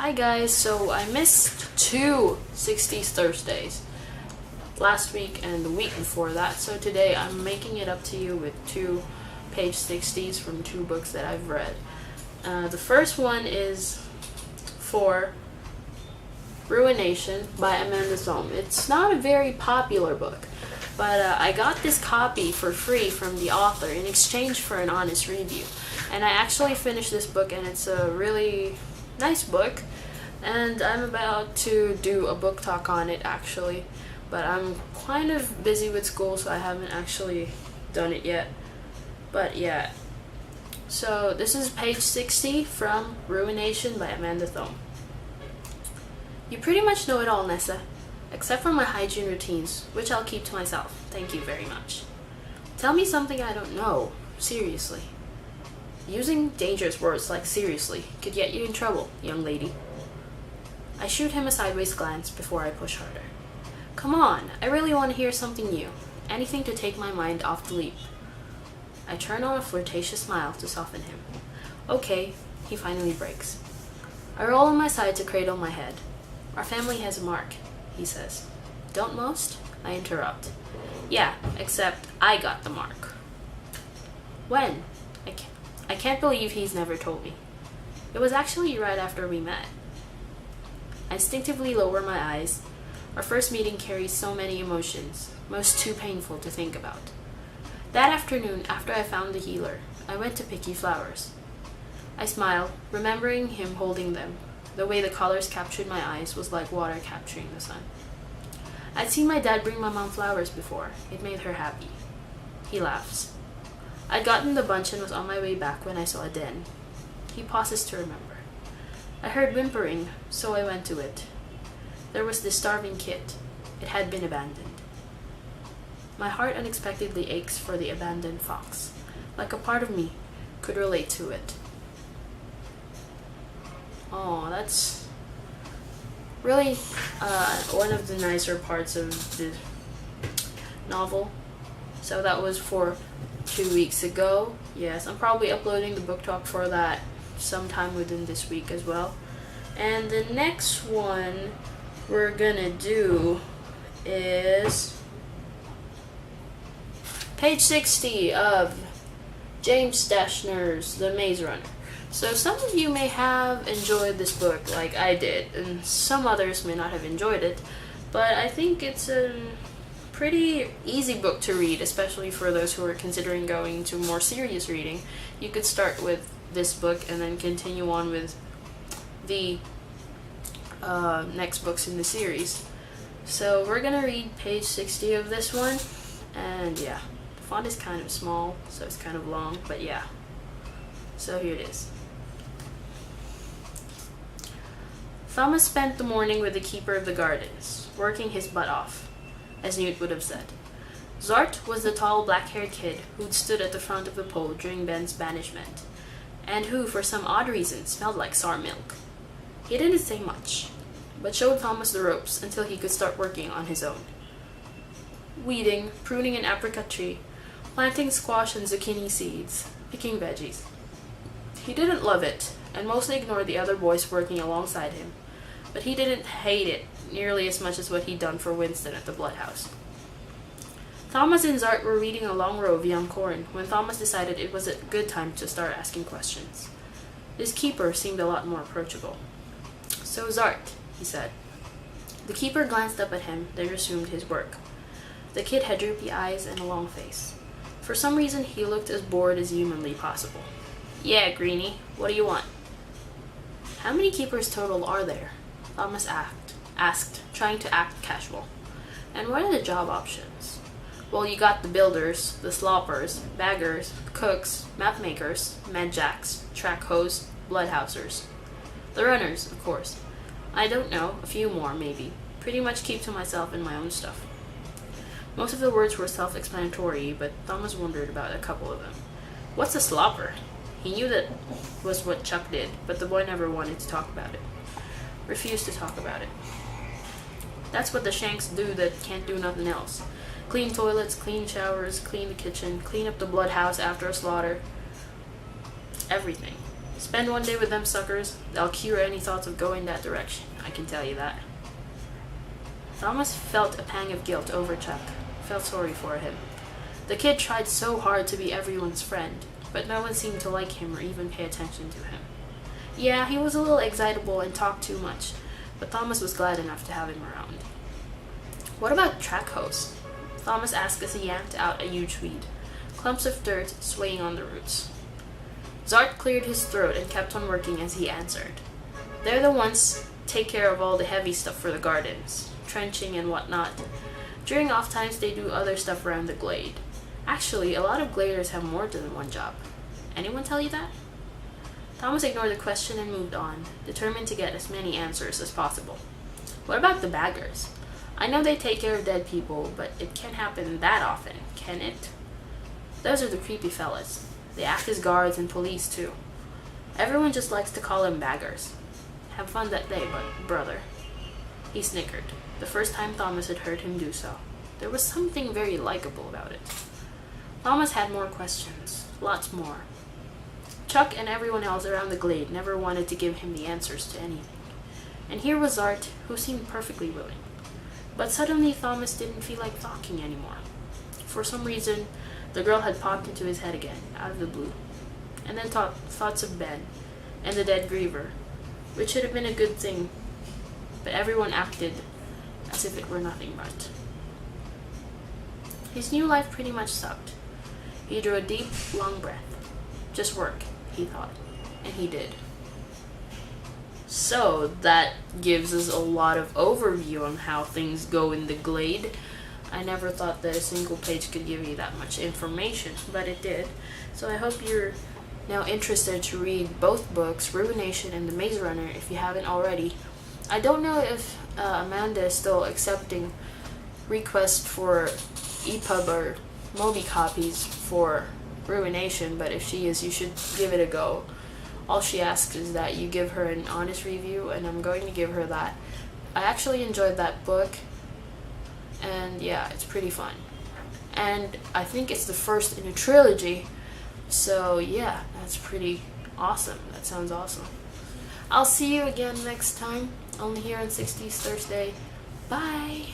Hi guys, so I missed two 60s Thursdays last week and the week before that, so today I'm making it up to you with two page 60s from two books that I've read. The first one is for Ruination by Amanda Thome. It's not a very popular book, but I got this copy for free from the author in exchange for an honest review. And I actually finished this book, and it's a really nice book, and I'm about to do a book talk on it actually, but I'm kind of busy with school, so I haven't actually done it yet. But yeah, so this is page 60 from Ruination by Amanda Thome. You pretty much know it all, Nessa, except for my hygiene routines, which I'll keep to myself. Thank you very much. Tell me something I don't know, seriously. Using dangerous words like seriously could get you in trouble, young lady. I shoot him a sideways glance before I push harder. Come on, I really want to hear something new. Anything to take my mind off the leap. I turn on a flirtatious smile to soften him. Okay, he finally breaks. I roll on my side to cradle my head. Our family has a mark, he says. Don't most? I interrupt. Yeah, except I got the mark. When? I can't believe he's never told me. It was actually right after we met. I instinctively lower my eyes. Our first meeting carries so many emotions, most too painful to think about. That afternoon, after I found the healer, I went to pick you flowers. I smile, remembering him holding them. The way the colors captured my eyes was like water capturing the sun. I'd seen my dad bring my mom flowers before. It made her happy. He laughs. I'd gotten the bunch and was on my way back when I saw a den. He pauses to remember. I heard whimpering, so I went to it. There was this starving kit. It had been abandoned. My heart unexpectedly aches for the abandoned fox, like a part of me could relate to it. Oh, that's really one of the nicer parts of the novel. So that was for 2 weeks ago. Yes, I'm probably uploading the book talk for that sometime within this week as well. And the next one we're gonna do is page 60 of James Dashner's The Maze Runner. So some of you may have enjoyed this book like I did, and some others may not have enjoyed it, but I think it's a pretty easy book to read, especially for those who are considering going into more serious reading. You could start with this book and then continue on with the next books in the series. So we're gonna read page 60 of this one, and yeah, the font is kind of small, so it's kind of long, but yeah. So here it is. Thomas spent the morning with the keeper of the gardens, working his butt off, as Newt would have said. Zart was the tall, black-haired kid who'd stood at the front of the pole during Ben's banishment, and who, for some odd reason, smelled like sour milk. He didn't say much, but showed Thomas the ropes until he could start working on his own. Weeding, pruning an apricot tree, planting squash and zucchini seeds, picking veggies. He didn't love it, and mostly ignored the other boys working alongside him, but he didn't hate it nearly as much as what he'd done for Winston at the Bloodhouse. Thomas and Zart were reading a long row of young corn when Thomas decided it was a good time to start asking questions. His keeper seemed a lot more approachable. So Zart, he said. The keeper glanced up at him, then resumed his work. The kid had droopy eyes and a long face. For some reason, he looked as bored as humanly possible. Yeah, Greenie, what do you want? How many keepers total are there? Thomas asked, trying to act casual. And what are the job options? Well, you got the builders, the sloppers, baggers, cooks, map makers, medjacks, track hosts, bloodhousers. The runners, of course. I don't know, a few more, maybe. Pretty much keep to myself and my own stuff. Most of the words were self-explanatory, but Thomas wondered about a couple of them. What's a slopper? He knew that was what Chuck did, but the boy never wanted to talk about it. Refused to talk about it. That's what the shanks do that can't do nothing else. Clean toilets, clean showers, clean the kitchen, clean up the bloodhouse after a slaughter. Everything. Spend one day with them suckers, they'll cure any thoughts of going that direction, I can tell you that. Thomas felt a pang of guilt over Chuck, felt sorry for him. The kid tried so hard to be everyone's friend, but no one seemed to like him or even pay attention to him. Yeah, he was a little excitable and talked too much, but Thomas was glad enough to have him around. What about track hose? Thomas asked as he yanked out a huge weed, clumps of dirt swaying on the roots. Zart cleared his throat and kept on working as he answered. They're the ones take care of all the heavy stuff for the gardens, trenching and whatnot. During off times they do other stuff around the glade. Actually, a lot of gladers have more than one job. Anyone tell you that? Thomas ignored the question and moved on, determined to get as many answers as possible. What about the baggers? I know they take care of dead people, but it can't happen that often, can it? Those are the creepy fellas. They act as guards and police, too. Everyone just likes to call them baggers. Have fun that day, brother. He snickered, the first time Thomas had heard him do so. There was something very likable about it. Thomas had more questions, lots more. Chuck and everyone else around the glade never wanted to give him the answers to anything. And here was Art, who seemed perfectly willing. But suddenly Thomas didn't feel like talking anymore. For some reason, the girl had popped into his head again, out of the blue. And then thoughts of Ben, and the dead griever, which should have been a good thing, but everyone acted as if it were nothing but. His new life pretty much sucked. He drew a deep, long breath. Just work, he thought, and he did. So that gives us a lot of overview on how things go in the glade. I never thought that a single page could give you that much information, but it did. So I hope you're now interested to read both books, Ruination and The Maze Runner, if you haven't already. I don't know if Amanda is still accepting requests for EPUB or Mobi copies for Ruination, but if she is, you should give it a go. All she asks is that you give her an honest review, and I'm going to give her that. I actually enjoyed that book, and yeah, it's pretty fun. And I think it's the first in a trilogy, so yeah, that's pretty awesome. That sounds awesome. I'll see you again next time, only here on 60s Thursday. Bye!